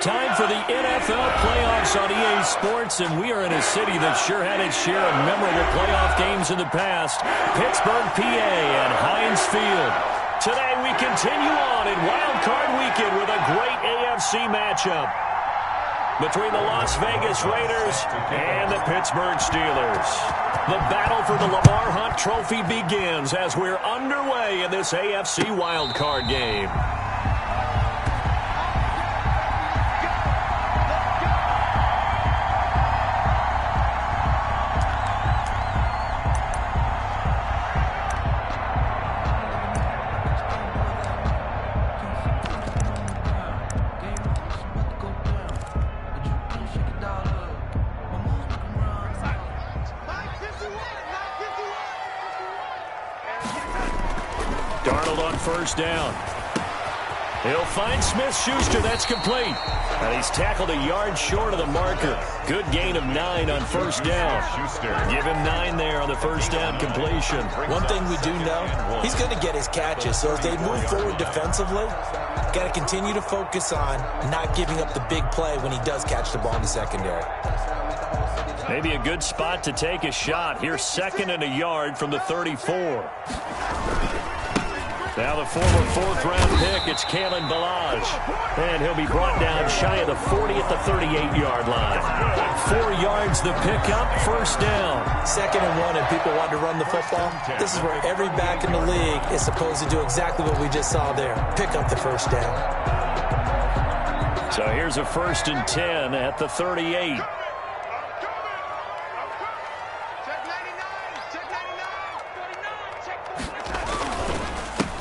Time for the NFL playoffs on EA Sports, and we are in a city that sure had its share of memorable playoff games in the past, Pittsburgh, PA, and Heinz Field. Today we continue on in Wildcard Weekend with a great AFC matchup between the Las Vegas Raiders and the Pittsburgh Steelers. The battle for the Lamar Hunt Trophy begins as we're underway in this AFC Wildcard game. Darnold on first down. He'll find Smith-Schuster. That's complete. And he's tackled a yard short of the marker. Good gain of 9 on first down. Give him 9 there on the first down completion. One thing we do know, he's going to get his catches. So as they move forward defensively, got to continue to focus on not giving up the big play when he does catch the ball in the secondary. Maybe a good spot to take a shot. Here's 2nd and a yard from the 34. Now the former 4th-round pick, it's Kalen Ballage. And he'll be brought down shy of the 40 at the 38-yard line. 4 yards the pickup, first down. 2nd and 1, and people want to run the football. This is where every back in the league is supposed to do exactly what we just saw there. Pick up the first down. So here's a 1st and 10 at the 38.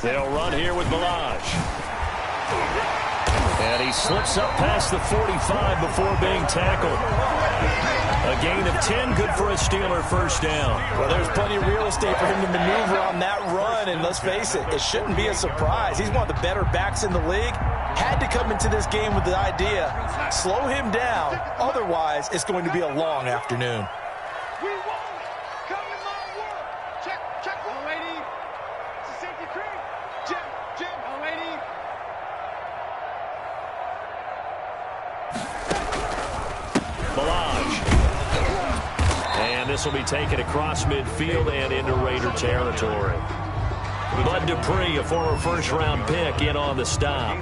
They'll run here with Ballage. And he slips up past the 45 before being tackled. A gain of 10, good for a Steeler first down. Well, there's plenty of real estate for him to maneuver on that run, and let's face it, it shouldn't be a surprise. He's one of the better backs in the league. Had to come into this game with the idea, slow him down, otherwise it's going to be a long afternoon. This will be taken across midfield and into Raider territory. Bud Dupree, a former first-round pick, in on the stop.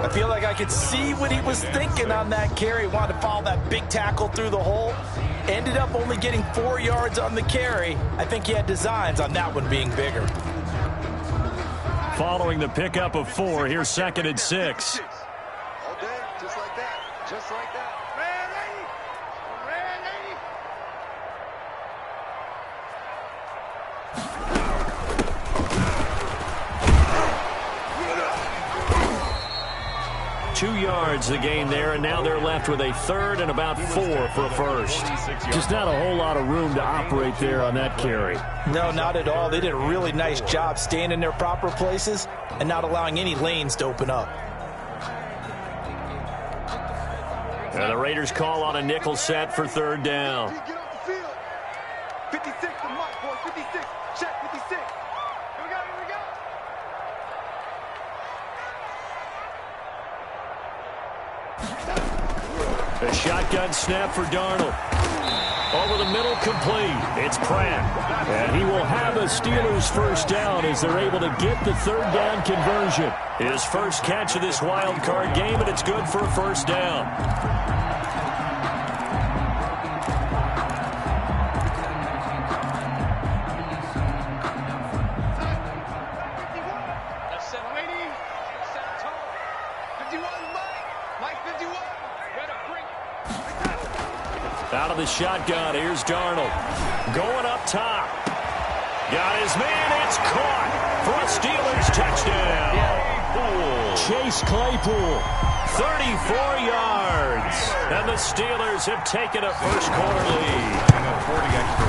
I feel like I could see what he was thinking on that carry. Wanted to follow that big tackle through the hole. Ended up only getting 4 yards on the carry. I think he had designs on that one being bigger. Following the pickup of 4, here's 2nd and 6. All day, just like that. Just like that. Two yards the gain there, and now they're left with a 3rd and about 4 for a first. Just not a whole lot of room to operate there on that carry. No, not at all. They did a really nice job staying in their proper places and not allowing any lanes to open up. And the Raiders call on a nickel set for 3rd down. 56, the mark, boy. 56. Check 56. Here we go, here we go. A shotgun snap for Darnold. Over the middle, complete. It's Pratt. And he will have a Steelers first down as they're able to get the 3rd down conversion. His first catch of this wild card game, and it's good for a first down. Out of the shotgun, here's Darnold. Going up top. Got his man, it's caught for a Steelers touchdown. Chase Claypool, 34 yards. And the Steelers have taken a first-quarter lead.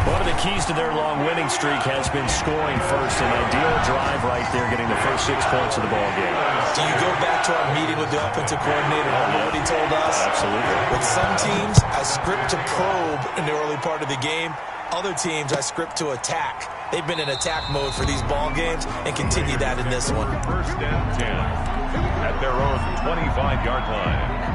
One of the keys to their long winning streak has been scoring first. An ideal drive right there, getting the first 6 points of the ball game. Do you go back to our meeting with the offensive coordinator? Remember what he told us? Absolutely. With some teams, I script to probe in the early part of the game. Other teams, I script to attack. They've been in attack mode for these ball games and continue that in this one. First down 10 at their own 25-yard line.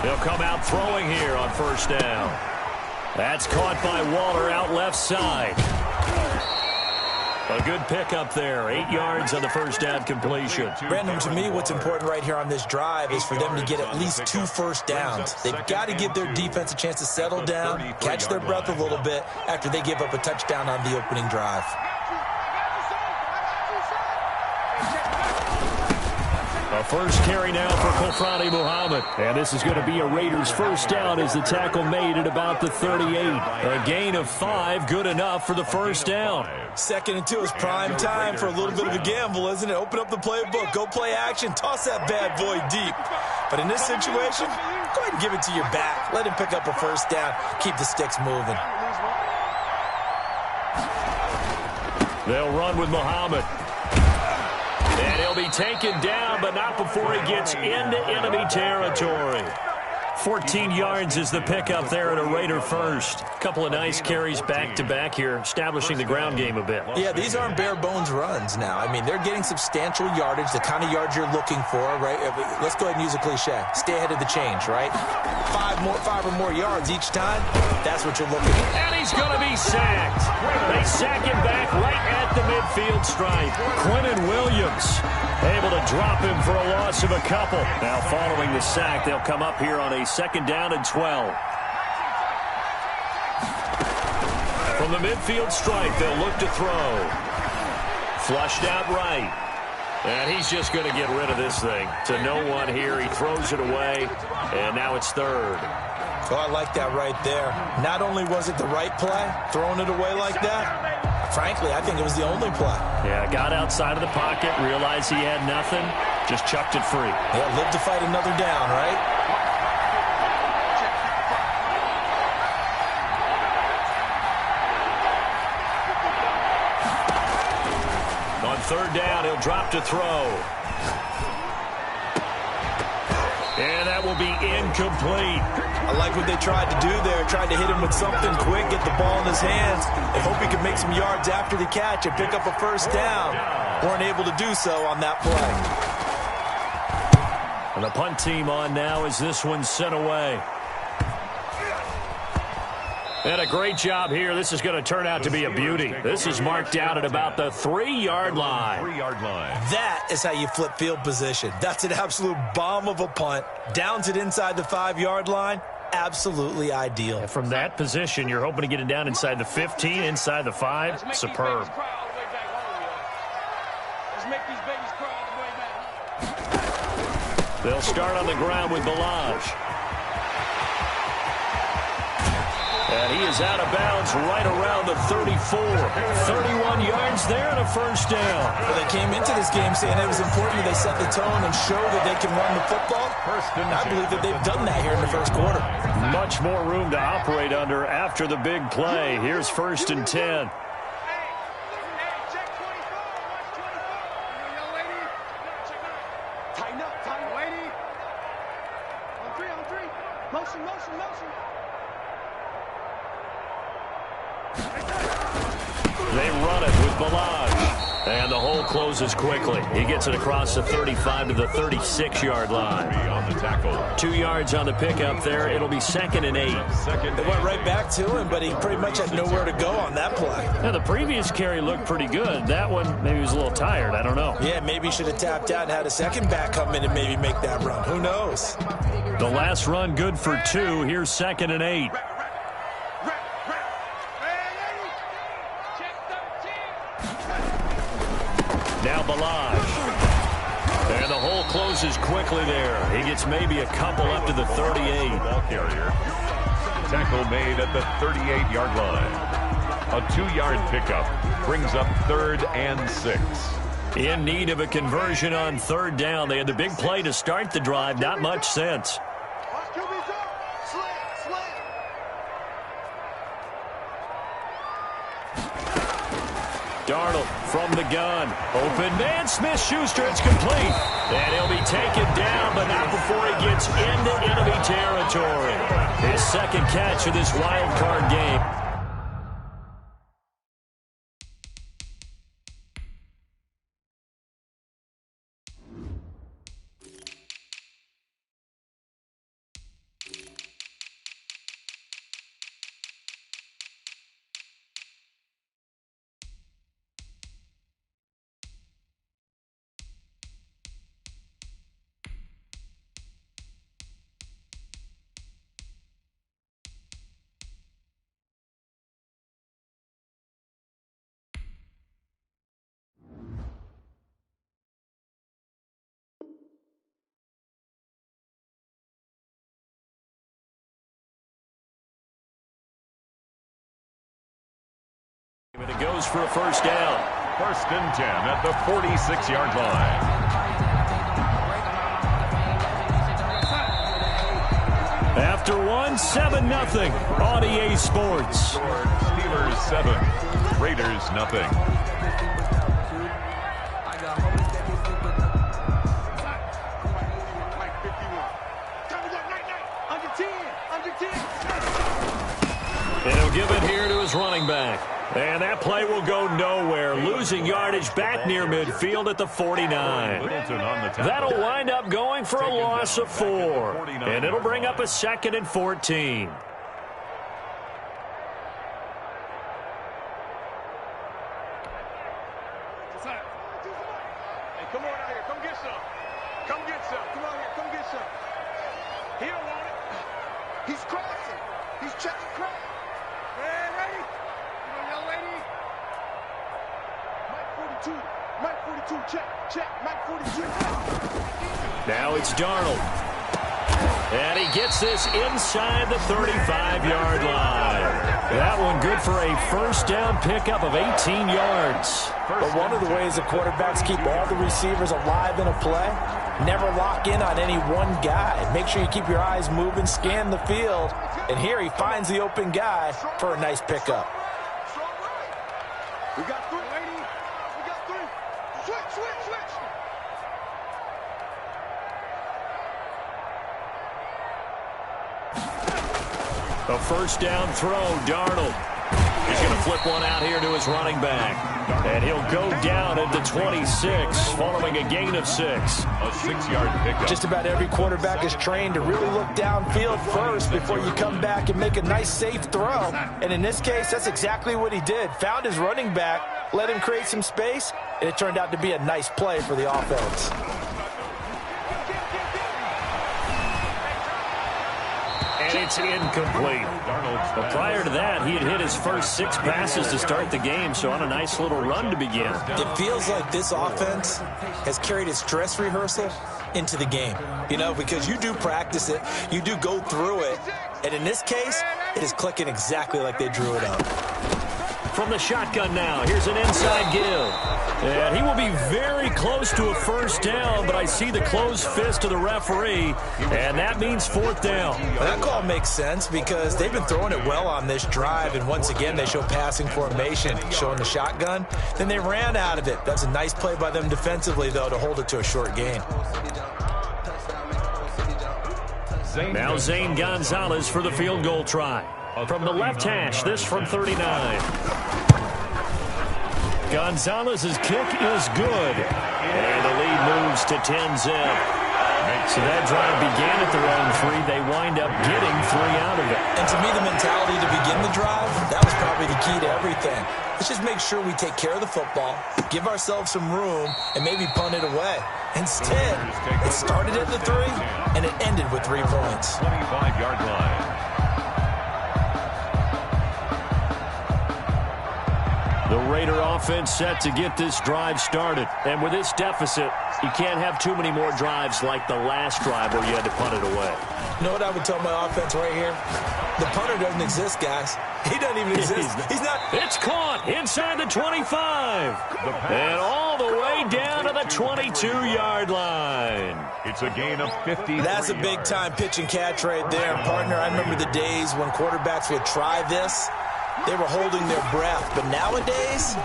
He'll come out throwing here on first down. That's caught by Waller out left side. A good pickup there. 8 yards on the first down completion. Brandon, to me, what's important right here on this drive is for them to get at least 2 first downs. They've got to give their defense a chance to settle down, catch their breath a little bit after they give up a touchdown on the opening drive. A first carry now for Kofrani Muhammad. And this is going to be a Raiders first down as the tackle made at about the 38. A gain of 5, good enough for the first down. 2nd and 2 is prime time for a little bit of a gamble, isn't it? Open up the playbook, go play action, toss that bad boy deep. But in this situation, go ahead and give it to your back. Let him pick up a first down, keep the sticks moving. They'll run with Muhammad. And he'll be taken down, but not before he gets into enemy territory. 14 yards is the pickup there at a Raider first. A couple of nice carries back-to-back here, establishing the ground game a bit. Yeah, these aren't bare-bones runs now. I mean, they're getting substantial yardage, the kind of yards you're looking for, right? Let's go ahead and use a cliche. Stay ahead of the change, right? 5 or more yards each time, that's what you're looking for. And he's going to be sacked. They sack him back right at the midfield stripe. Quinnen Williams able to drop him for a loss of a couple. Now following the sack, they'll come up here on a 2nd down and 12. From the midfield stripe, they'll look to throw. Flushed out right. And he's just going to get rid of this thing. To no one here. He throws it away. And now it's 3rd. Oh, I like that right there. Not only was it the right play, throwing it away like that, frankly, I think it was the only play. Yeah, got outside of the pocket, realized he had nothing, just chucked it free. Yeah, live to fight another down, right? On 3rd down, he'll drop to throw. And that will be incomplete. I like what they tried to do there. Tried to hit him with something quick, get the ball in his hands, and hope he could make some yards after the catch and pick up a first down. Weren't able to do so on that play. And the punt team on now as this one's sent away. And a great job here. This is going to turn out to be a beauty. This is marked out at about the 3-yard line. That is how you flip field position. That's an absolute bomb of a punt. Downs it inside the 5-yard line. Absolutely ideal. And from that position, you're hoping to get it down inside the 15, inside the 5. Superb. They'll start on the ground with Balaj. And he is out of bounds right around the 34. 31 yards there and a first down. Well, they came into this game saying it was important that they set the tone and show that they can run the football. And I believe that they've done that here in the first quarter. Much more room to operate under after the big play. Here's 1st and 10. They run it with Balaj. And the hole closes quickly. He gets it across the 35 to the 36-yard line. 2 yards on the pickup there. It'll be 2nd and 8. They went right back to him, but he pretty much had nowhere to go on that play. Now, the previous carry looked pretty good. That one, maybe he was a little tired. I don't know. Yeah, maybe he should have tapped out and had a second back come in and maybe make that run. Who knows? The last run good for 2. Here's 2nd and 8. Now Balaj. And the hole closes quickly there. He gets maybe a couple up to the 38. Ball carrier. Tackle made at the 38-yard line. A 2-yard pickup brings up 3rd and 6. In need of a conversion on 3rd down. They had the big play to start the drive. Not much sense. Darnold from the gun. Open man. Smith-Schuster. It's complete. And he'll be taken down, but not before he gets into enemy territory. His 2nd catch of this wild card game. He goes for a first down. 1st and 10 at the 46-yard line. After one, 7-0 on EA Sports. Steelers 7, Raiders nothing. And he'll give it here to his running back. And that play will go nowhere. Losing yardage back near midfield at the 49. That'll wind up going for a loss of 4. And it'll bring up a 2nd and 14. Hey, come on out here. Come get some. Come get some. Come on here. Come get some. He don't want it. He's crossing. He's checking cross. Man, ready? You know, young lady. Mike 42. Mike 42. Check. Check. Mike 42. Now it's Darnold. And he gets this inside the 35-yard line. That one good for a first down pickup of 18 yards. But one of the ways the quarterbacks keep all the receivers alive in a play, never lock in on any one guy. Make sure you keep your eyes moving, scan the field. And here he finds the open guy for a nice pickup. We got 3, lady. We got 3. Switch, switch, switch. A first down throw, Darnold. He's going to flip one out here to his running back. And he'll go down at the 26 following a gain of 6. A 6-yard pickup. Just about every quarterback is trained to really look downfield first before you come back and make a nice, safe throw. And in this case, that's exactly what he did. Found his running back, let him create some space, and it turned out to be a nice play for the offense. And it's incomplete. But prior to that, he had hit his first 6 passes to start the game, so on a nice little run to begin. It feels like this offense has carried its dress rehearsal into the game. You know, because you do practice it, you do go through it, and in this case, it is clicking exactly like they drew it up. From the shotgun now, here's an inside give. And he will be very close to a first down, but I see the closed fist of the referee, and that means 4th down. Well, that call makes sense because they've been throwing it well on this drive, and once again, they show passing formation, showing the shotgun. Then they ran out of it. That's a nice play by them defensively, though, to hold it to a short gain. Now Zane Gonzalez for the field goal try. From the left hash, this from 39. Gonzalez's kick is good. And the lead moves to 10-zip. So that drive began at their own 3. They wind up getting 3 out of it. And to me, the mentality to begin the drive, that was probably the key to everything. Let's just make sure we take care of the football, give ourselves some room, and maybe punt it away. Instead, it started at the 3, and it ended with 3 points. 25-yard line. The Raider offense set to get this drive started. And with this deficit, you can't have too many more drives like the last drive where you had to punt it away. You know what I would tell my offense right here? The punter doesn't exist, guys. He doesn't even exist. He's not. It's caught inside the 25. And all the way down to the 22-yard line. It's a gain of 50. That's a big-time pitch and catch right there, partner. I remember the days when quarterbacks would try this. They were holding their breath. But nowadays,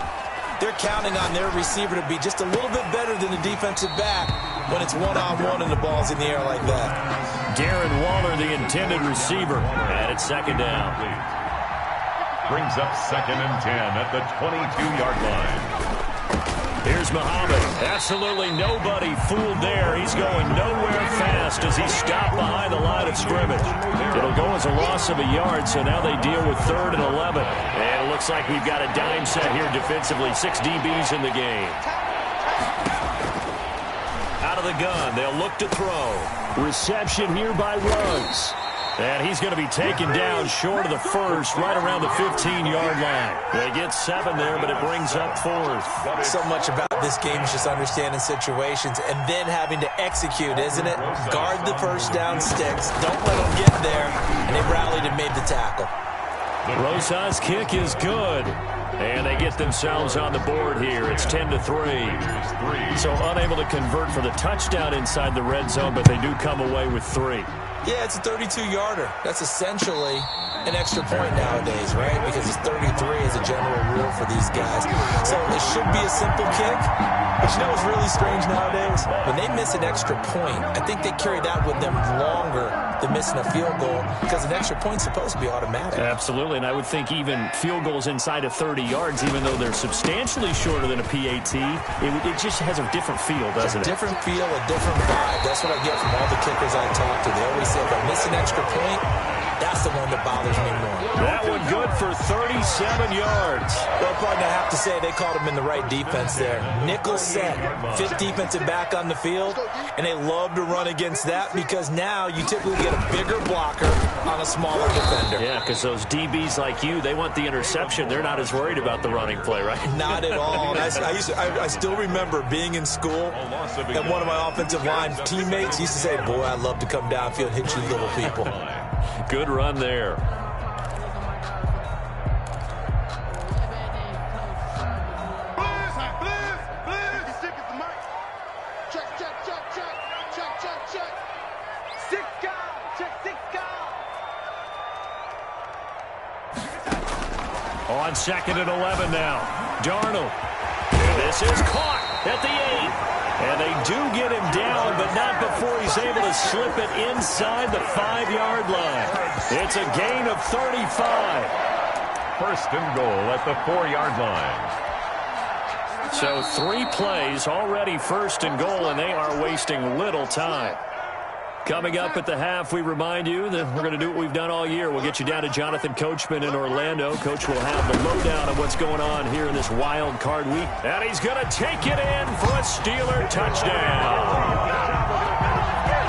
they're counting on their receiver to be just a little bit better than the defensive back when it's one-on-one and the ball's in the air like that. Darren Waller, the intended receiver, and it's 2nd down. Brings up 2nd and 10 at the 22-yard line. Here's Muhammad. Absolutely nobody fooled there. He's going nowhere fast as he's stopped behind the line of scrimmage. It'll go as a loss of a yard, so now they deal with 3rd and 11. And it looks like we've got a dime set here defensively. 6 DBs in the game. Out of the gun, they'll look to throw. Reception here by Ruggs. And he's going to be taken down short of the first, right around the 15-yard line. They get 7 there, but it brings up 4th. So much about this game is just understanding situations and then having to execute, isn't it? Guard the first down sticks. Don't let them get there. And they rallied and made the tackle. Rosas' kick is good. And they get themselves on the board here. It's 10-3. So unable to convert for the touchdown inside the red zone, but they do come away with 3. Yeah, it's a 32-yarder. That's essentially an extra point nowadays, right? Because it's 33 as a general rule for these guys. So it should be a simple kick. But you know what's really strange nowadays? When they miss an extra point, I think they carry that with them longer than missing a field goal because an extra point's supposed to be automatic. Absolutely, and I would think even field goals inside of 30 yards, even though they're substantially shorter than a PAT, it just has a different feel, doesn't it? A different feel, a different vibe. That's what I get from all the kickers I talk to. They always say, if I miss an extra point, that's the one that bothers me more. That one good for 37 yards. Well, partner, I have to say they called him in the right defense there. Nickel set, fifth defensive back on the field, and they love to run against that because now you typically get a bigger blocker on a smaller defender. Yeah, because those DBs like you, they want the interception. They're not as worried about the running play, right? Not at all. I still remember being in school, and one of my offensive line teammates used to say, boy, I'd love to come downfield and hit you little people. Good run there. On 2nd and 11 now. Darnold. And this is caught at the 8. And they do get him down, but not before he's able to slip it inside the 5-yard line. It's a gain of 35. First and goal at the 4-yard line. So 3 plays already first and goal, and they are wasting little time. Coming up at the half, we remind you that we're going to do what we've done all year. We'll get you down to Jonathan Coachman in Orlando. Coach will have the lowdown of what's going on here in this wild card week. And he's going to take it in for a Steeler touchdown.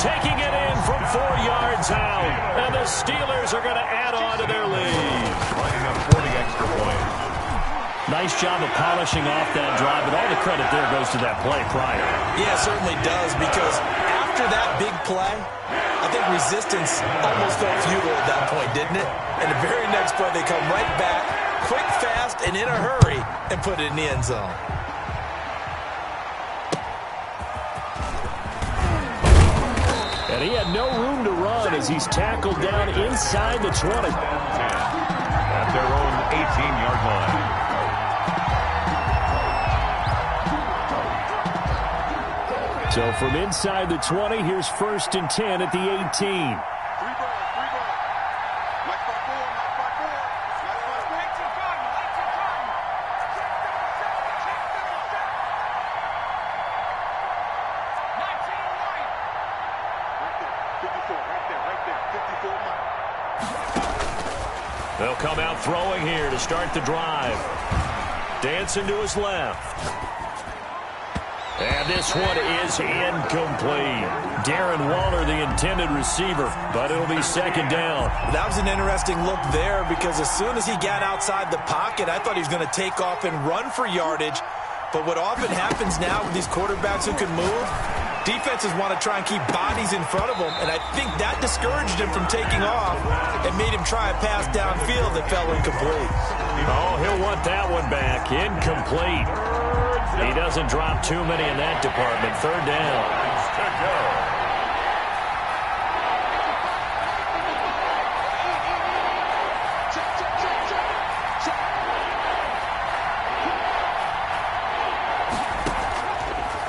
Taking it in from 4 yards out. And the Steelers are going to add on to their lead. Lining up 40 extra points. Nice job of polishing off that drive, but all the credit there goes to that play prior. Yeah, it certainly does, because after that big play, I think resistance almost felt futile at that point, didn't it? And the very next play, they come right back, quick, fast, and in a hurry, and put it in the end zone. And he had no room to run as he's tackled down inside the 20. At their own 18-yard line. So from inside the 20, here's 1st and 10 at the 18. They'll come out throwing here to start the drive. Dancing to his left. And this one is incomplete. Darren Waller, the intended receiver, but it'll be 2nd down. That was an interesting look there because as soon as he got outside the pocket, I thought he was going to take off and run for yardage. But what often happens now with these quarterbacks who can move, defenses want to try and keep bodies in front of them, and I think that discouraged him from taking off and made him try a pass downfield that fell incomplete. Oh, he'll want that one back. Incomplete. He doesn't drop too many in that department. 3rd down.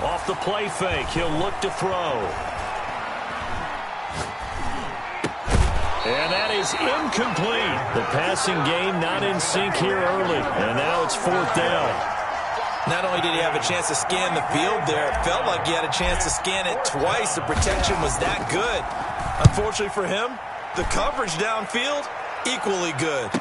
Off the play fake, he'll look to throw. And that is incomplete. The passing game not in sync here early. And now it's 4th down. Not only did he have a chance to scan the field there, it felt like he had a chance to scan it twice. The protection was that good. Unfortunately for him, the coverage downfield, equally good.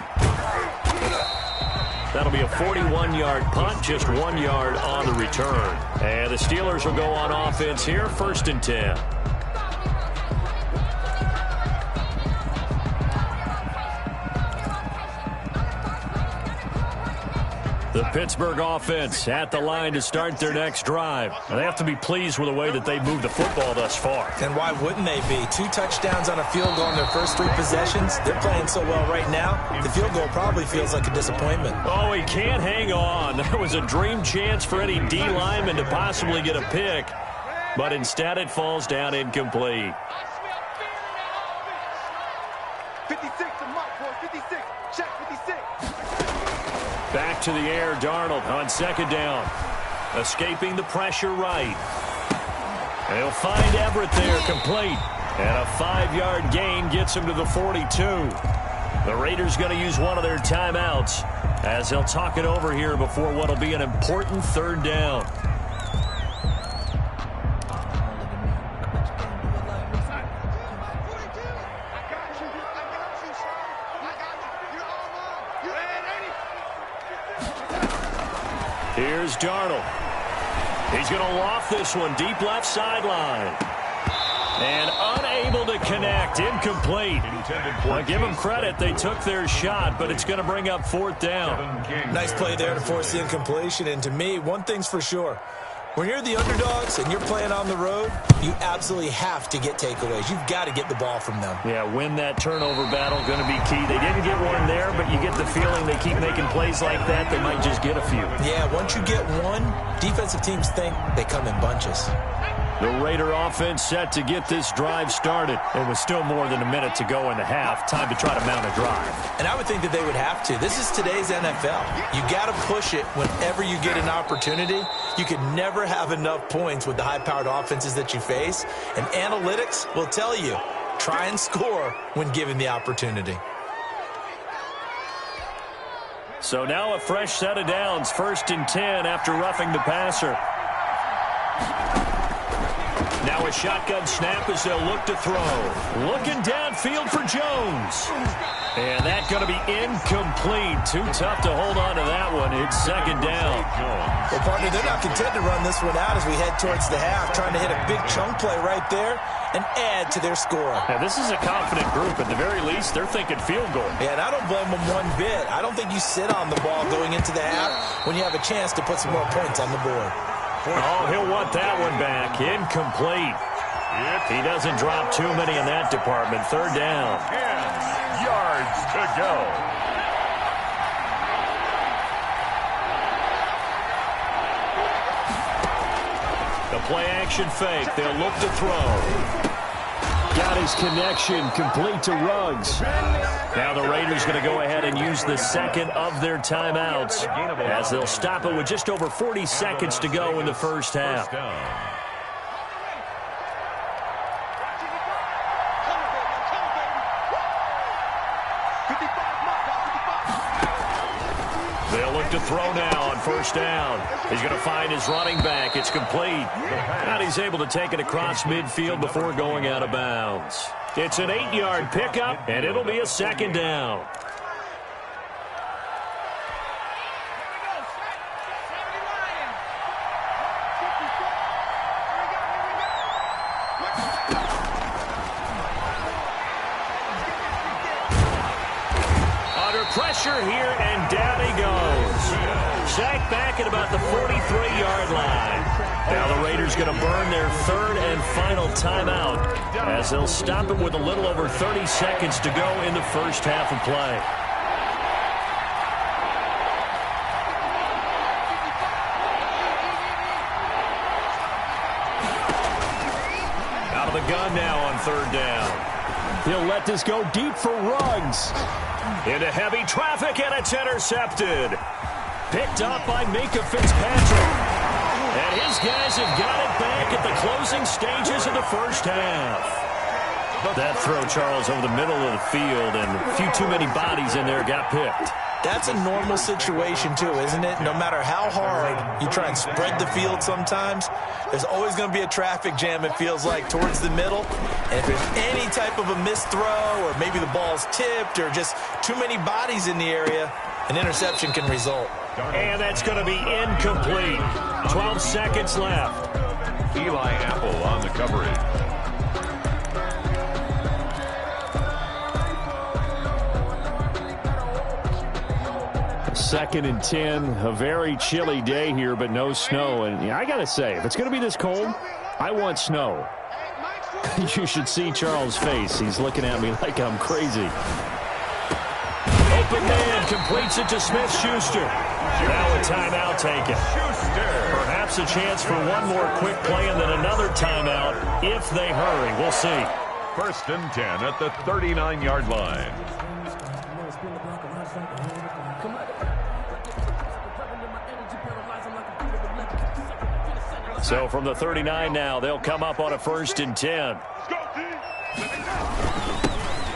That'll be a 41-yard punt, just 1 yard on the return. And the Steelers will go on offense here, 1st and 10. The The Pittsburgh offense at the line to start their next drive. And they have to be pleased with the way that they've moved the football thus far. And why wouldn't they be? 2 touchdowns on a field goal in their first 3 possessions. They're playing so well right now, the field goal probably feels like a disappointment. Oh, he can't hang on. That was a dream chance for any D lineman to possibly get a pick. But instead it falls down incomplete. 56 to Mark, boy. 56. Check 56. Back to the air, Darnold on second down. Escaping the pressure right. And he'll find Everett there, complete. And a 5-yard gain gets him to the 42. The Raiders going to use one of their timeouts as they'll talk it over here before what will be an important third down. Here's Darnold. He's going to loft this one deep left sideline. And unable to connect. Incomplete. I'll give them credit. They took their shot, but it's going to bring up 4th down. Nice play there to force the incompletion. And to me, one thing's for sure. When you're the underdogs and you're playing on the road, you absolutely have to get takeaways. You've got to get the ball from them. Yeah, win that turnover battle, going to be key. They didn't get one there, but you get the feeling they keep making plays like that, they might just get a few. Yeah, once you get one, defensive teams think they come in bunches. The Raider offense set to get this drive started. It was still more than a minute to go in the half. Time to try to mount a drive. And I would think that they would have to. This is today's NFL. You got to push it whenever you get an opportunity. You can never have enough points with the high-powered offenses that you face. And analytics will tell you, try and score when given the opportunity. So now a fresh set of downs. 1st and 10 after roughing the passer. Now a shotgun snap as they'll look to throw. Looking downfield for Jones. And that's going to be incomplete. Too tough to hold on to that one. It's 2nd down. Well, partner, they're not content to run this one out as we head towards the half, trying to hit a big chunk play right there and add to their score. Now, this is a confident group. At the very least, they're thinking field goal. Yeah, and I don't blame them one bit. I don't think you sit on the ball going into the half when you have a chance to put some more points on the board. Oh, he'll want that one back. Incomplete. He doesn't drop too many in that department. 3rd down. 10 yards to go. The play action fake. They'll look to throw. Got his connection complete to Ruggs. Now the Raiders going to go ahead and use the 2nd of their timeouts as they'll stop it with just over 40 seconds to go in the first half. They'll look to throw now on 1st down. He's going to find his running back. It's complete. And he's able to take it across midfield before going out of bounds. It's an 8-yard pickup, and it'll be a 2nd down. Under pressure here, and down he goes. Sacked back at about the 43-yard line. Now the Raiders going to burn their 3rd and final timeout as they'll stop it with a little over 30 seconds to go in the first half of play. Out of the gun now on 3rd down. He'll let this go deep for Ruggs. Into heavy traffic, and it's intercepted. Picked up by Minka Fitzpatrick. And his guys have got it back at the closing stages of the first half. That throw, Charles, over the middle of the field, and a few too many bodies in there got picked. That's a normal situation, too, isn't it? No matter how hard you try and spread the field sometimes, there's always going to be a traffic jam, it feels like, towards the middle. And if there's any type of a missed throw, or maybe the ball's tipped, or just too many bodies in the area, an interception can result. And that's going to be incomplete. 12 seconds left. Eli Apple on the coverage. 2nd and 10. A very chilly day here, but no snow. And I got to say, if it's going to be this cold, I want snow. You should see Charles' face. He's looking at me like I'm crazy. Open man completes it to Smith-Schuster. Now a timeout taken. Perhaps a chance for one more quick play and then another timeout if they hurry. We'll see. 1st and 10 at the 39-yard line. So from the 39 now, they'll come up on a 1st and 10.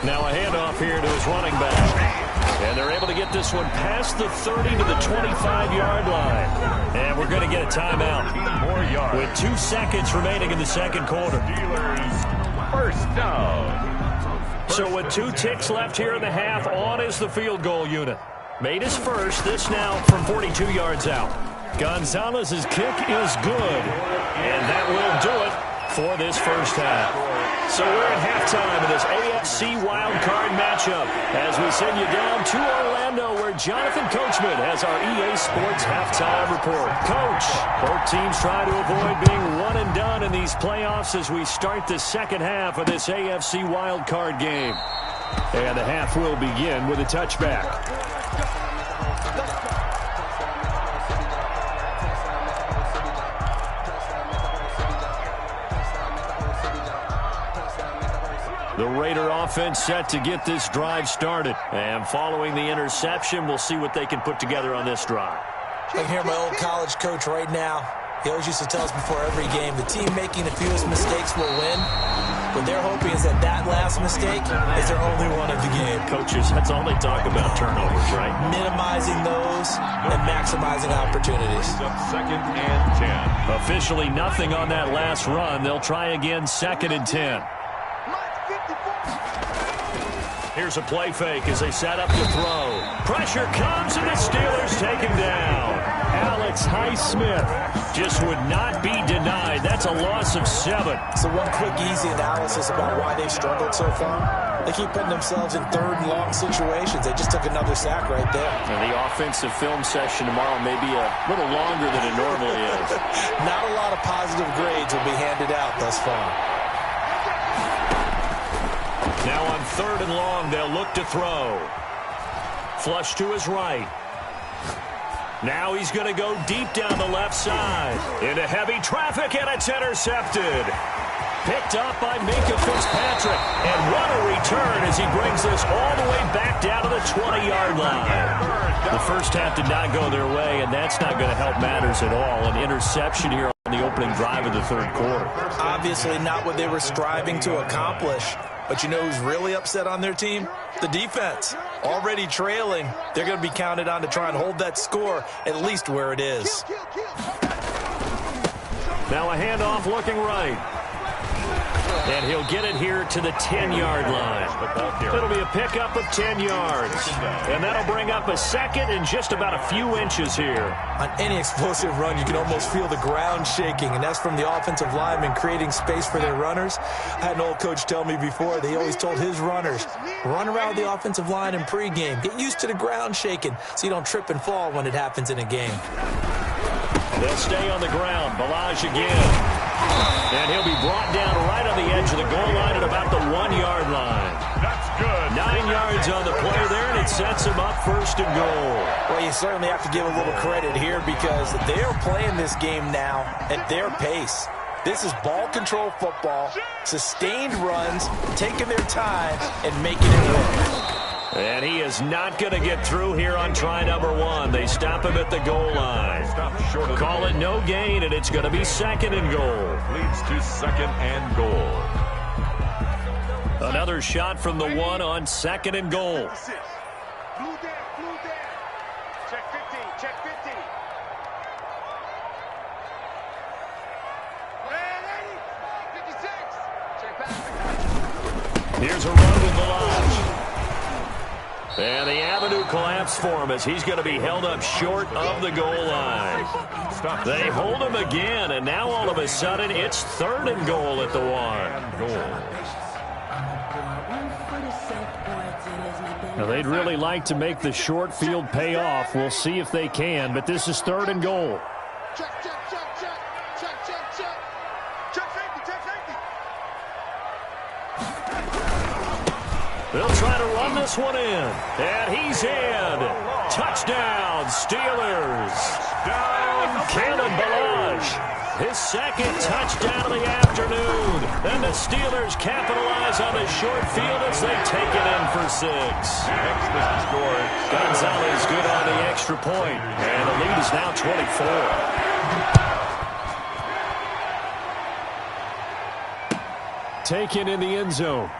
Now a handoff here to his running back. And they're able to get this one past the 30 to the 25-yard line. And we're going to get a timeout with 2 seconds remaining in the second quarter. First down. So with 2 ticks left here in the half, on is the field goal unit. Made his first, this now from 42 yards out. Gonzalez's kick is good, and that will do it for this first half. So we're at halftime of this AFC Wildcard matchup as we send you down to Orlando where Jonathan Coachman has our EA Sports halftime report. Coach, both teams try to avoid being one and done in these playoffs as we start the second half of this AFC Wildcard game. And the half will begin with a touchback. The Raider offense set to get this drive started. And following the interception, we'll see what they can put together on this drive. I can hear my old college coach right now. He always used to tell us before every game, the team making the fewest mistakes will win. What they're hoping is that that last mistake is their only one of the game. Coaches, that's all they talk about, turnovers, right? Minimizing those and maximizing opportunities. 2nd and 10. Officially nothing on that last run. They'll try again 2nd and 10. Here's a play fake as they set up to throw. Pressure comes and the Steelers take him down. Alex Highsmith just would not be denied. That's a loss of 7. So one quick, easy analysis about why they've struggled so far. They keep putting themselves in 3rd and long situations. They just took another sack right there. And the offensive film session tomorrow may be a little longer than it normally is. Not a lot of positive grades will be handed out thus far. Now on 3rd and long, they'll look to throw. Flush to his right. Now he's going to go deep down the left side. Into heavy traffic, and it's intercepted. Picked up by Minkah Fitzpatrick. And what a return as he brings this all the way back down to the 20-yard line. The first half did not go their way, and that's not going to help matters at all. An interception here on the opening drive of the 3rd quarter. Obviously not what they were striving to accomplish. But you know who's really upset on their team? The defense. Already trailing. They're going to be counted on to try and hold that score at least where it is. Now a handoff looking right. And he'll get it here to the 10-yard line. It'll be a pickup of 10 yards. And that'll bring up a 2nd and just about a few inches here. On any explosive run, you can almost feel the ground shaking, and that's from the offensive linemen creating space for their runners. I had an old coach tell me before, they always told his runners, run around the offensive line in pregame. Get used to the ground shaking so you don't trip and fall when it happens in a game. They'll stay on the ground. Balaj again. And he'll be brought down right on the edge of the goal line at about the 1-yard line. That's good. 9 yards on the play there, and it sets him up 1st and goal. Well, you certainly have to give a little credit here because they're playing this game now at their pace. This is ball control football, sustained runs, taking their time, and making it work. And he is not going to get through here on try number 1. They stop him at the goal line. Call it no gain, and it's going to be 2nd and goal. Leads to 2nd and goal. Another shot from the 1 on 2nd and goal. Blue down. Check 15, check 15. Man, 80, 56. Check back. Here's a run with Balaj. And the avenue collapsed for him as he's going to be held up short of the goal line. They hold him again, and now all of a sudden it's 3rd and goal at the 1. Now, they'd really like to make the short field pay off. We'll see if they can, but this is 3rd and goal. Check, check, check, check. Check, check, check. Check safety, check safety. They'll try to run this one in. And he's in. Touchdown, Steelers. Down, Caleb Balaj. His 2nd touchdown of the afternoon. And the Steelers capitalize on the short field as they take it in for 6. Next is the score. Gonzalez good on the extra point. And the lead is now 24. Taken in the end zone.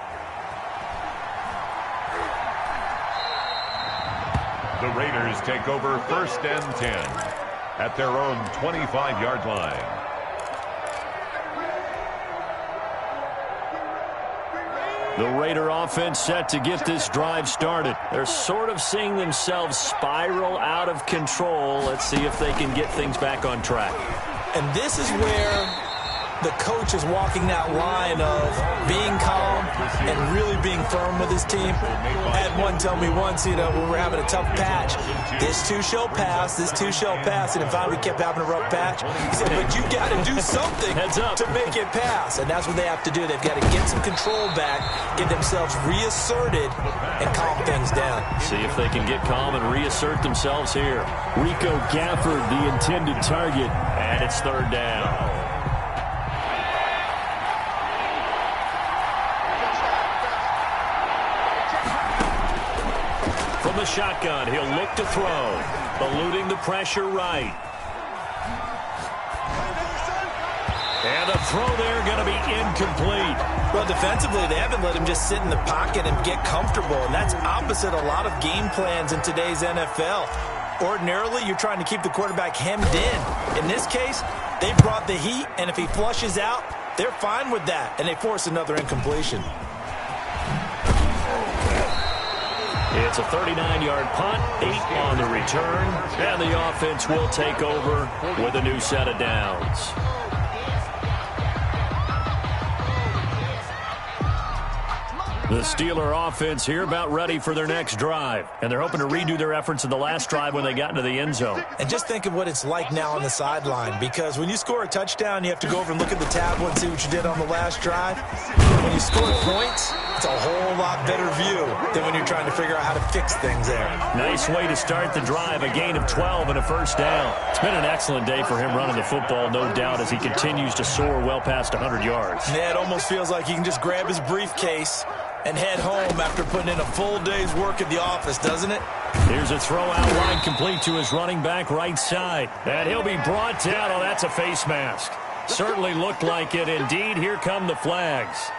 The Raiders take over 1st and 10 at their own 25-yard line. The Raider offense set to get this drive started. They're sort of seeing themselves spiral out of control. Let's see if they can get things back on track. And this is where the coach is walking that line of being calm and really being firm with his team. I had one tell me once, when we were having a tough patch, this too shall pass, this too shall pass. And if we kept having a rough patch, he said, but you got to do something to make it pass. And that's what they have to do. They've got to get some control back, get themselves reasserted, and calm things down. See if they can get calm and reassert themselves here. Rico Gafford, the intended target, and it's 3rd down. From the shotgun, he'll look to throw. Eluding the pressure right. And the throw there going to be incomplete. Well, defensively, they haven't let him just sit in the pocket and get comfortable, and that's opposite a lot of game plans in today's NFL. Ordinarily, you're trying to keep the quarterback hemmed in. In this case, they brought the heat, and if he flushes out, they're fine with that, and they force another incompletion. It's a 39-yard punt, 8 on the return, and the offense will take over with a new set of downs. The Steeler offense here about ready for their next drive. And they're hoping to redo their efforts in the last drive when they got into the end zone. And just think of what it's like now on the sideline, because when you score a touchdown, you have to go over and look at the tablet and see what you did on the last drive. When you score points, it's a whole lot better view than when you're trying to figure out how to fix things there. Nice way to start the drive, a gain of 12 and a first down. It's been an excellent day for him running the football, no doubt, as he continues to soar well past 100 yards. Yeah, it almost feels like he can just grab his briefcase and head home after putting in a full day's work at the office, doesn't it? Here's a throw out wide complete to his running back right side. And he'll be brought down. Oh, that's a face mask. Certainly looked like it. Indeed, here come the flags.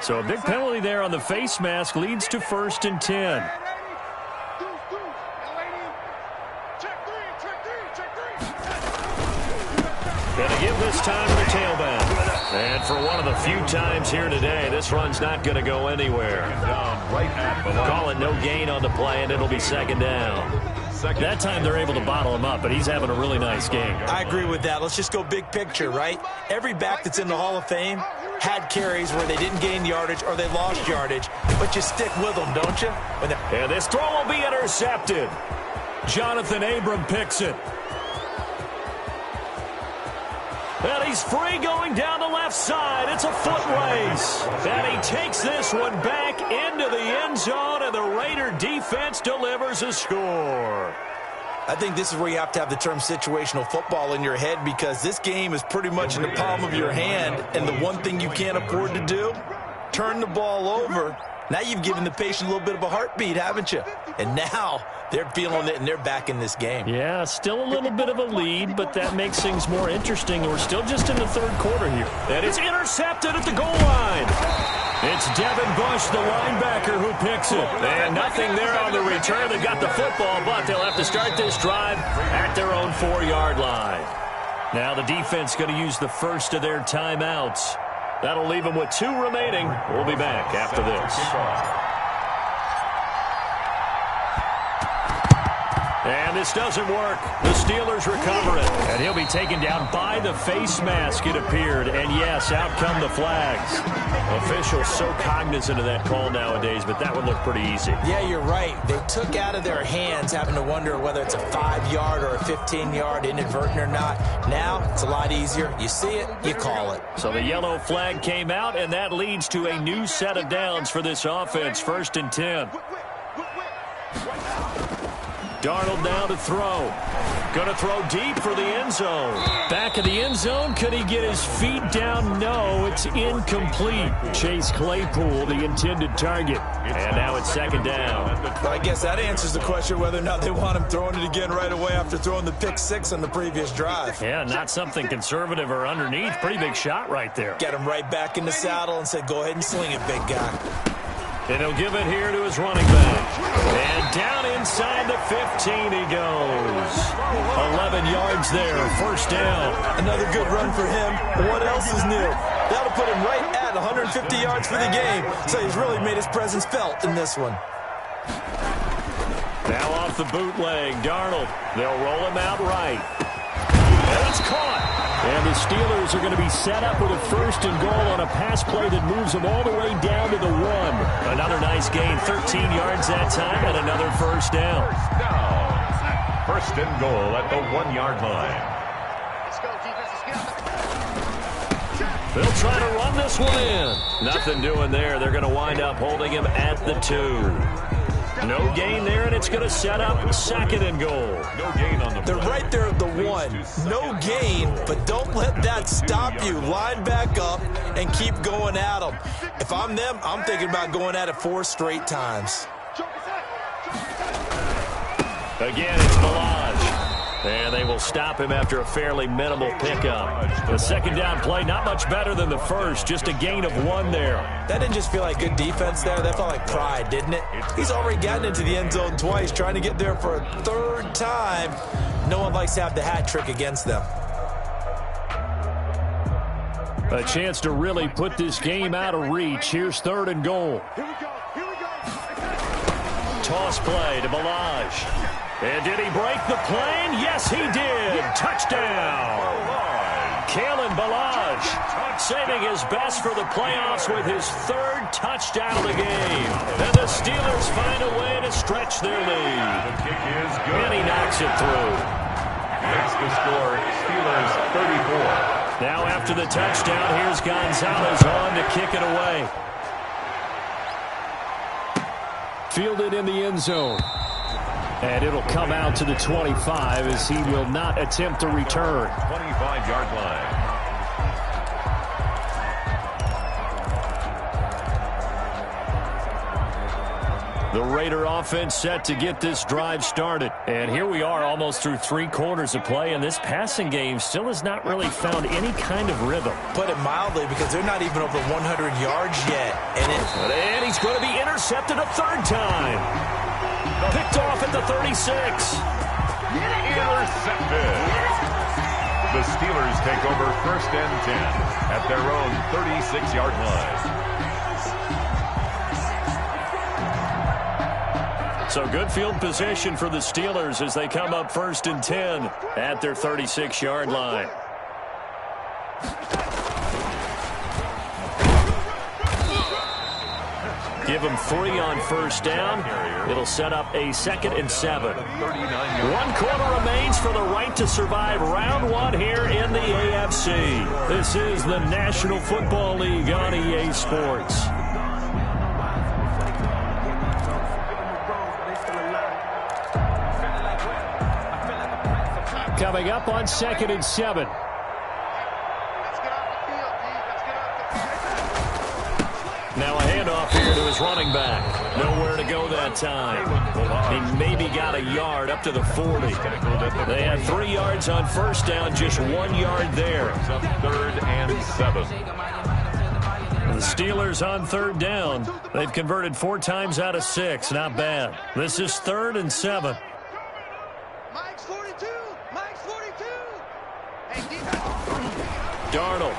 So a big penalty there on the face mask leads to 1st and 10. Gonna give this time to the tailback. And for one of the few times here today, this run's not going to go anywhere. Call it no gain on the play, and it'll be 2nd down. That time they're able to bottle him up, but he's having a really nice game. I agree with that. Let's just go big picture, right? Every back that's in the Hall of Fame had carries where they didn't gain yardage or they lost yardage, but you stick with them, don't you? And this throw will be intercepted. Jonathan Abram picks it. And he's free going down the left side. It's a foot race. And he takes this one back into the end zone, and the Raider defense delivers a score. I think this is where you have to have the term situational football in your head, because this game is pretty much in the palm of your hand, and the one thing you can't afford to do, turn the ball over. Now you've given the patient a little bit of a heartbeat, haven't you? And now they're feeling it, and they're back in this game. Yeah, still a little bit of a lead, but that makes things more interesting. We're still just in the 3rd quarter here. And it's intercepted at the goal line. It's Devin Bush, the linebacker, who picks it. And nothing there on the return. They got the football, but they'll have to start this drive at their own 4-yard line. Now the defense going to use the first of their timeouts. That'll leave them with 2 remaining. We'll be back after this. And this doesn't work. The Steelers recover it. And he'll be taken down by the face mask, it appeared. And yes, out come the flags. Officials so cognizant of that call nowadays, but that would look pretty easy. Yeah, you're right. They took out of their hands having to wonder whether it's a 5-yard or a 15-yard, inadvertent or not. Now, it's a lot easier. You see it, you call it. So the yellow flag came out, and that leads to a new set of downs for this offense. 1st and 10. Darnold now to throw. Going to throw deep for the end zone. Back of the end zone. Could he get his feet down? No, it's incomplete. Chase Claypool, the intended target. And now it's 2nd down. Well, I guess that answers the question whether or not they want him throwing it again right away after throwing the pick 6 on the previous drive. Yeah, not something conservative or underneath. Pretty big shot right there. Get him right back in the saddle and said, go ahead and sling it, big guy. And he'll give it here to his running back. And down inside the 15 he goes. 11 yards there, 1st down. Another good run for him. What else is new? That'll put him right at 150 yards for the game. So he's really made his presence felt in this one. Now off the bootleg, Darnold. They'll roll him out right. And it's caught. And the Steelers are going to be set up with a 1st and goal on a pass play that moves them all the way down to the 1. Another nice gain, 13 yards that time, and another 1st down. 1st and goal at the 1-yard line. They'll try to run this one in. Nothing doing there. They're going to wind up holding him at the 2. No gain there, and it's going to set up 2nd and goal. No gain on the play. They're right there at the 1. No gain, but don't let that stop you. Line back up and keep going at them. If I'm them, I'm thinking about going at it 4 straight times. Again, it's Balaj. And they will stop him after a fairly minimal pickup. The 2nd down play, not much better than the 1st. Just a gain of 1 there. That didn't just feel like good defense there. That felt like pride, didn't it? He's already gotten into the end zone twice, trying to get there for a 3rd time. No one likes to have the hat trick against them. A chance to really put this game out of reach. Here's 3rd and goal. Here we go. Toss play to Balaj. And did he break the plane? Yes, he did. Touchdown. Kalen Balaj saving his best for the playoffs with his 3rd touchdown of the game. And the Steelers find a way to stretch their lead. The kick is good. And he knocks it through. Makes the score Steelers 34. Now after the touchdown, here's Gonzalez on to kick it away. Fielded in the end zone. And it'll come out to the 25 as he will not attempt to return. 25-yard line. The Raider offense set to get this drive started. And here we are almost through 3 quarters of play, and this passing game still has not really found any kind of rhythm. Put it mildly, because they're not even over 100 yards yet. And he's going to be intercepted a 3rd time. Picked off at the 36. Intercepted. The Steelers take over 1st and 10 at their own 36-yard line. So good field position for the Steelers as they come up 1st and 10 at their 36-yard line. Give them 3 on 1st down. It'll set up a 2nd and 7. 1 quarter remains for the right to survive round 1 here in the AFC. This is the National Football League on EA Sports. Coming up on 2nd and 7. Now a handoff here to his running back. Nowhere to go that time. He maybe got a yard up to the 40. They had 3 yards on 1st down, just 1 yard there. 3rd and 7. The Steelers on 3rd down. They've converted 4 times out of 6. Not bad. This is 3rd and 7. Mike's 42. Mike's 42. Hey, Darnold.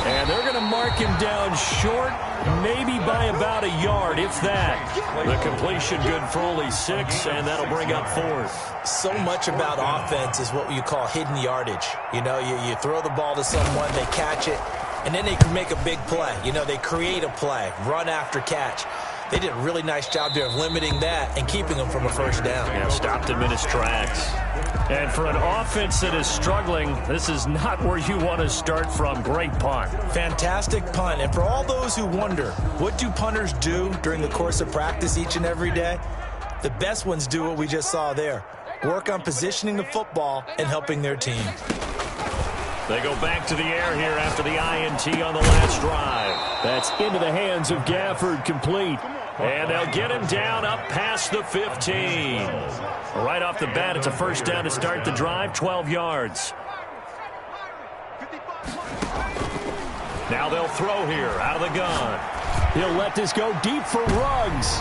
And they're going to mark him down short, maybe by about a yard, if that. The completion good for only 6, and that'll bring up 4th. So much about offense is what you call hidden yardage. You know, you throw the ball to someone, they catch it, and then they can make a big play. You know, they create a play, run after catch. They did a really nice job there of limiting that and keeping them from a first down. Yeah, stopped him in his tracks. And for an offense that is struggling, this is not where you want to start from. Great punt. Fantastic punt. And for all those who wonder, what do punters do during the course of practice each and every day? The best ones do what we just saw there. Work on positioning the football and helping their team. They go back to the air here after the INT on the last drive. That's into the hands of Gafford, complete. And they'll get him down up past the 15. Right off the bat, it's a first down to start the drive, 12 yards. Now they'll throw here out of the gun. He'll let this go deep for Ruggs.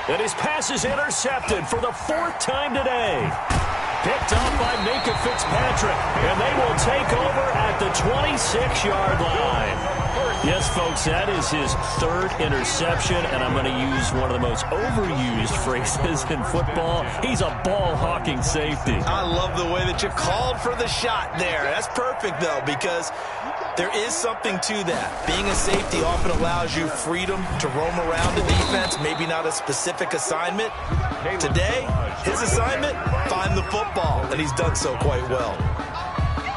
And his pass is intercepted for the 4th time today. Picked up by Minka Fitzpatrick, and they will take over at the 26-yard line. Yes, folks, that is his 3rd interception, and I'm going to use one of the most overused phrases in football. He's a ball-hawking safety. I love the way that you called for the shot there. That's perfect, though, because there is something to that. Being a safety often allows you freedom to roam around the defense, maybe not a specific assignment. Today, his assignment, find the football, and he's done so quite well.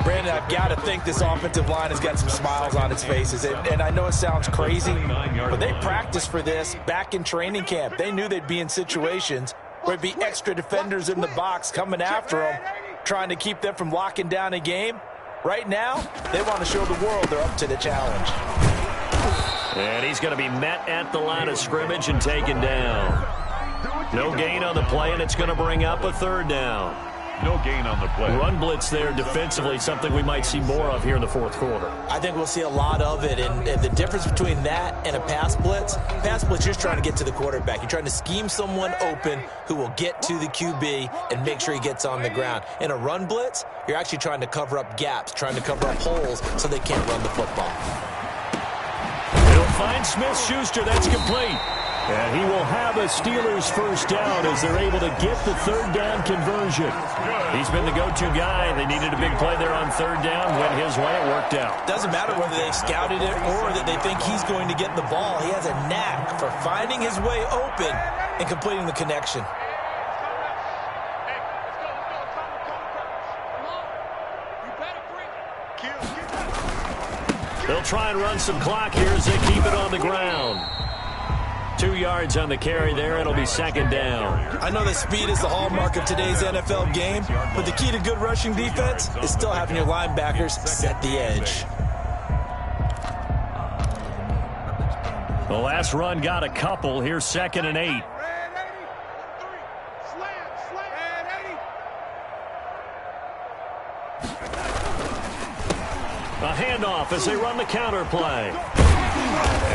Brandon, I've got to think this offensive line has got some smiles on its faces. And I know it sounds crazy, but they practiced for this back in training camp. They knew they'd be in situations where there'd be extra defenders in the box coming after them, trying to keep them from locking down a game. Right now, they want to show the world they're up to the challenge. And he's going to be met at the line of scrimmage and taken down. No gain on the play, and it's going to bring up a 3rd down. No gain on the play. Run blitz there defensively, something we might see more of here in the 4th quarter. I think we'll see a lot of it, and the difference between that and a pass blitz, you're just trying to get to the quarterback. You're trying to scheme someone open who will get to the QB and make sure he gets on the ground. In a run blitz, you're actually trying to cover up gaps, trying to cover up holes so they can't run the football. He'll find Smith-Schuster. That's complete. And he will have a Steelers first down as they're able to get the 3rd down conversion. He's been the go-to guy. They needed a big play there on 3rd down. Went his way. It worked out. Doesn't matter whether they scouted it or that they think he's going to get the ball. He has a knack for finding his way open and completing the connection. They'll try and run some clock here as they keep it on the ground. 2 yards on the carry there. It'll be 2nd down. I know that speed is the hallmark of today's NFL game, but the key to good rushing defense is still having your linebackers set the edge. The last run got a couple. Here's 2nd and 8. A handoff as they run the counter play.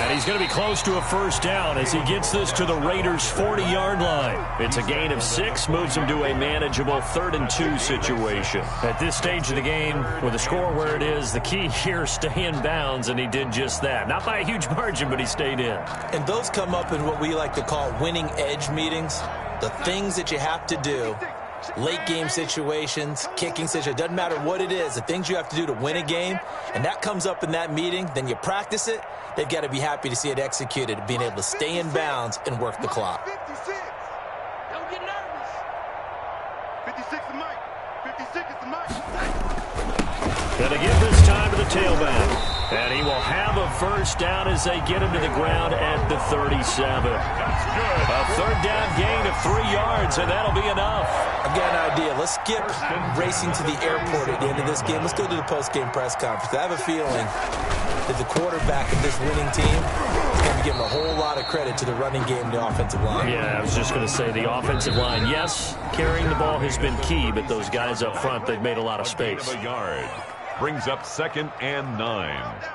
And he's going to be close to a first down as he gets this to the Raiders' 40-yard line. It's a gain of 6, moves him to a manageable 3rd and 2 situation. At this stage of the game, with the score where it is, the key here, stay in bounds, and he did just that. Not by a huge margin, but he stayed in. And those come up in what we like to call winning edge meetings. The things that you have to do. Late game situations, kicking situations, doesn't matter what it is, the things you have to do to win a game, and that comes up in that meeting, then you practice it, they've got to be happy to see it executed, being able to stay in bounds and work the clock. 56. Don't get nervous. 56 is Mike. 56 is Mike. Going to give this time to the tailback. And he will have a first down as they get him to the ground at the 37. A 3rd down gain of 3 yards, and that'll be enough. I've got an idea. Let's skip racing to the airport at the end of this game. Let's go to the post-game press conference. I have a feeling that the quarterback of this winning team is going to be giving a whole lot of credit to the running game and the offensive line. Yeah, I was just going to say the offensive line, yes, carrying the ball has been key, but those guys up front, they've made a lot of space. A yard. Brings up 2nd and 9.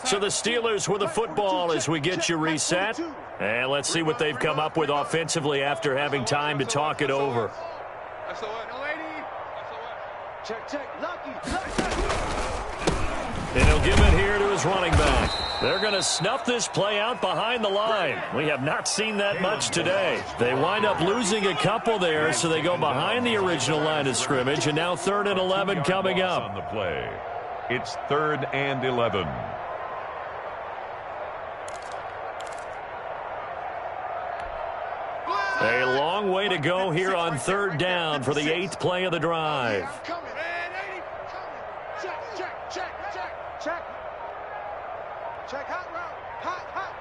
So the Steelers with the football as we get you reset. And let's see what they've come up with offensively after having time to talk it over. Check, check. Lucky. And he'll give it here to his running back. They're going to snuff this play out behind the line. We have not seen that much today. They wind up losing a couple there, so they go behind the original line of scrimmage, and now 3rd and 11 coming up. On the play, it's 3rd and 11. A long way to go here on 3rd down for the 8th play of the drive. Check, hot route, hot.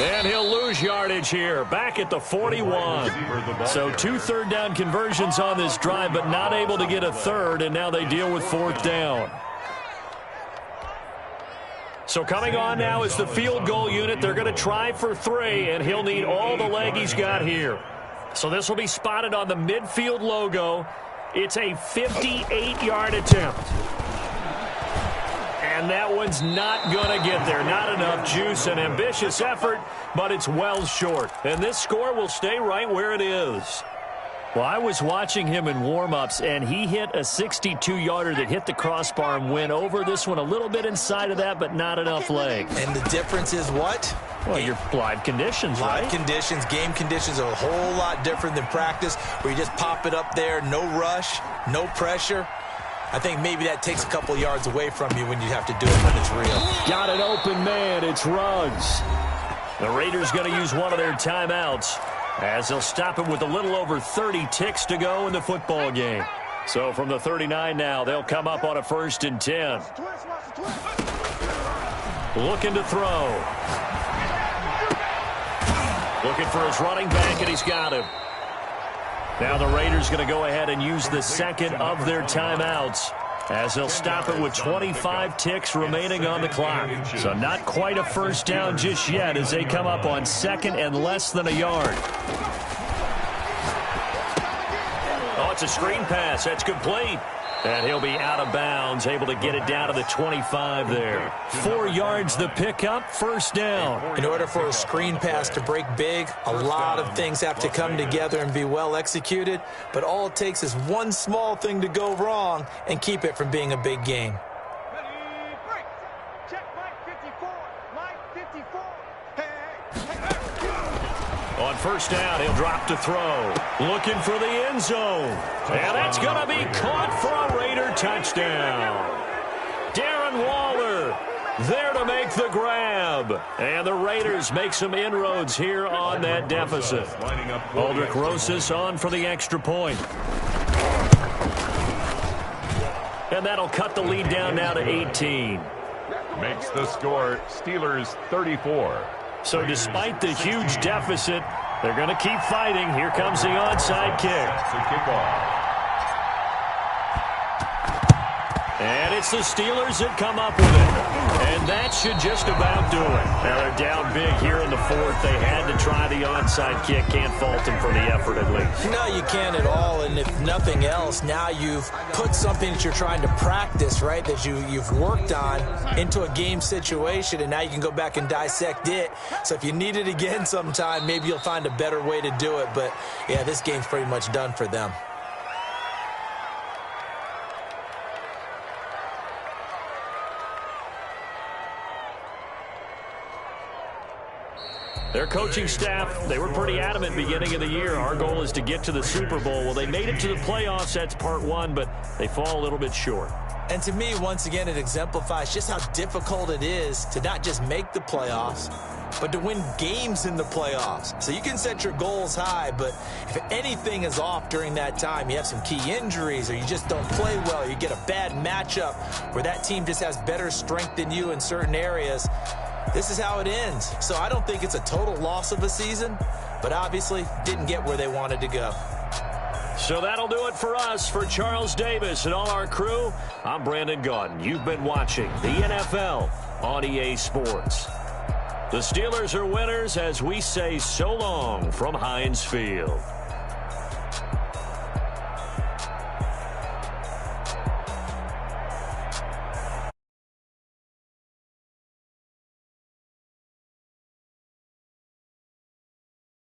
And he'll lose yardage here, back at the 41. So 2 3rd down conversions on this drive, but not able to get a 3rd, and now they deal with 4th down. So coming on now is the field goal unit. They're going to try for 3, and he'll need all the leg he's got here. So this will be spotted on the midfield logo. It's a 58-yard attempt. And that one's not going to get there. Not enough juice. An ambitious effort, but it's well short. And this score will stay right where it is. Well, I was watching him in warm-ups, and he hit a 62-yarder that hit the crossbar and went over. This one a little bit inside of that, but not enough leg. And the difference is what? Well, your live conditions, right? Live conditions, game conditions are a whole lot different than practice, where you just pop it up there, no rush, no pressure. I think maybe that takes a couple yards away from you when you have to do it when it's real. Got an open man. It's Ruggs. The Raiders going to use one of their timeouts, as they'll stop it with a little over 30 ticks to go in the football game. So from the 39 now, they'll come up on a 1st and 10. Looking to throw. Looking for his running back, and he's got him. Now the Raiders going to go ahead and use the 2nd of their timeouts, as they'll stop it with 25 ticks remaining on the clock. So not quite a 1st down just yet, as they come up on 2nd and less than a yard. Oh, it's a screen pass. That's complete. And he'll be out of bounds, able to get it down to the 25 there. 4 yards the pickup, 1st down. In order for a screen pass to break big, a lot of things have to come together and be well executed. But all it takes is one small thing to go wrong and keep it from being a big game. Ready, break. Check Mike 54. Mike 54. On 1st down, he'll drop to throw. Looking for the end zone. And that's going to be caught for a Raider touchdown. Darren Waller there to make the grab. And the Raiders make some inroads here on that deficit. Aldrich Rosas on for the extra point. And that'll cut the lead down now to 18. Makes the score Steelers 34. So despite the huge deficit, they're going to keep fighting. Here comes the onside kick. And it's the Steelers that come up with it. And that should just about do it. Now they're down big here in the 4th. They had to try the onside kick. Can't fault them for the effort at least. No, you can't at all. And if nothing else, now you've put something that you're trying to practice, right, that you've worked on into a game situation, and now you can go back and dissect it. So if you need it again sometime, maybe you'll find a better way to do it. But, yeah, this game's pretty much done for them. Their coaching staff, they were pretty adamant beginning of the year. Our goal is to get to the Super Bowl. Well, they made it to the playoffs. That's part 1, but they fall a little bit short. And to me, once again, it exemplifies just how difficult it is to not just make the playoffs, but to win games in the playoffs. So you can set your goals high, but if anything is off during that time, you have some key injuries or you just don't play well, you get a bad matchup where that team just has better strength than you in certain areas, this is how it ends. So I don't think it's a total loss of a season, but obviously didn't get where they wanted to go. So that'll do it for us. For Charles Davis and all our crew, I'm Brandon Gaudin. You've been watching the NFL on EA Sports. The Steelers are winners as we say so long from Heinz Field.